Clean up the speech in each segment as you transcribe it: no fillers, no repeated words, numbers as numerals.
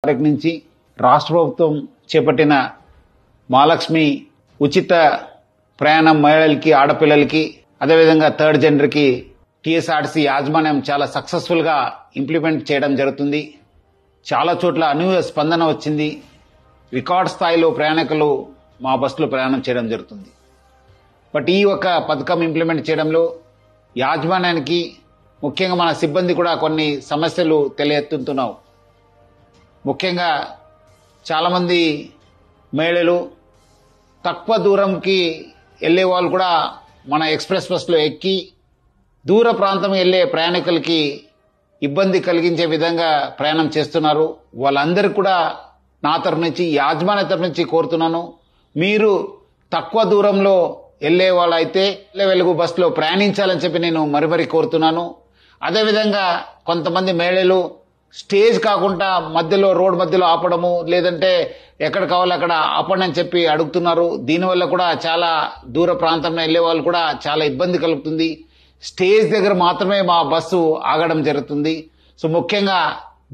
తారీఖు నుంచి రాష్ట్ర ప్రభుత్వం చేపట్టిన మహాలక్ష్మి ఉచిత ప్రయాణం మహిళలకి, ఆడపిల్లలకి, అదేవిధంగా థర్డ్ జెండర్కి టీఎస్ఆర్టీసీ యాజమాన్యం చాలా సక్సెస్ఫుల్గా ఇంప్లిమెంట్ చేయడం జరుగుతుంది. చాలా చోట్ల అనూహ్య స్పందన వచ్చింది. రికార్డ్ స్థాయిలో ప్రయాణికులు మా బస్సులో ప్రయాణం చేయడం జరుగుతుంది. బట్ ఈ ఒక పథకం ఇంప్లిమెంట్ చేయడంలో యాజమాన్యానికి, ముఖ్యంగా మన సిబ్బంది కూడా కొన్ని సమస్యలు తెలియెత్తుతున్నావు. ముఖ్యంగా చాలామంది మహిళలు తక్కువ దూరంకి వెళ్ళే వాళ్ళు కూడా మన ఎక్స్ప్రెస్ బస్సులో ఎక్కి దూర ప్రాంతం వెళ్ళే ప్రయాణికులకి ఇబ్బంది కలిగించే విధంగా ప్రయాణం చేస్తున్నారు. వాళ్ళందరికీ కూడా నా తరఫు నుంచి, యాజమాన్య తరఫు నుంచి కోరుతున్నాను, మీరు తక్కువ దూరంలో వెళ్ళే వాళ్ళైతే వెలుగు బస్సులో ప్రయాణించాలని చెప్పి నేను మరీ కోరుతున్నాను. అదేవిధంగా కొంతమంది మహిళలు స్టేజ్ కాకుండా మధ్యలో, రోడ్ మధ్యలో ఆపడము, లేదంటే ఎక్కడ కావాలో అక్కడ ఆపండి అని చెప్పి అడుగుతున్నారు. దీనివల్ల కూడా చాలా దూర ప్రాంతంలో వెళ్ళే వాళ్ళు కూడా చాలా ఇబ్బంది కలుగుతుంది. స్టేజ్ దగ్గర మాత్రమే మా బస్సు ఆగడం జరుగుతుంది. సో ముఖ్యంగా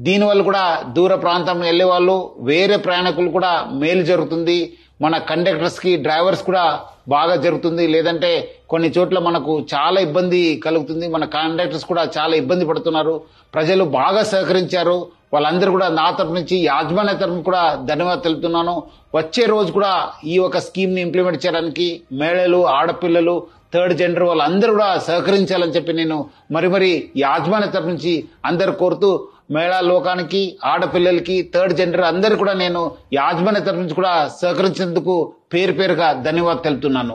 దీనివల్ల కూడా దూర ప్రాంతం వెళ్ళే వాళ్ళు, వేరే ప్రయాణికులు కూడా మేలు జరుగుతుంది. మన కండక్టర్స్ కి, డ్రైవర్స్ కూడా బాగా జరుగుతుంది. లేదంటే కొన్ని చోట్ల మనకు చాలా ఇబ్బంది కలుగుతుంది. మన కండక్టర్స్ కూడా చాలా ఇబ్బంది పడుతున్నారు. ప్రజలు బాగా సహకరించారు. వాళ్ళందరూ కూడా నా తరఫు నుంచి, యాజమాన్య తరఫు కూడా ధన్యవాదాలు తెలుపుతున్నాను. వచ్చే రోజు కూడా ఈ ఒక స్కీమ్ ని ఇంప్లిమెంట్ చేయడానికి మహిళలు, ఆడపిల్లలు, థర్డ్ జెండర్ వాళ్ళందరూ కూడా సహకరించాలని చెప్పి నేను మరీ యాజమాన్య తరఫు నుంచి అందరు కోరుతూ, మహిళా లోకానికి, ఆడపిల్లలకి, థర్డ్ జెండర్ అందరు కూడా నేను యాజమాన్య తరఫు నుంచి కూడా సహకరించేందుకు పేరుగా ధన్యవాదాలు తెలుపుతున్నాను.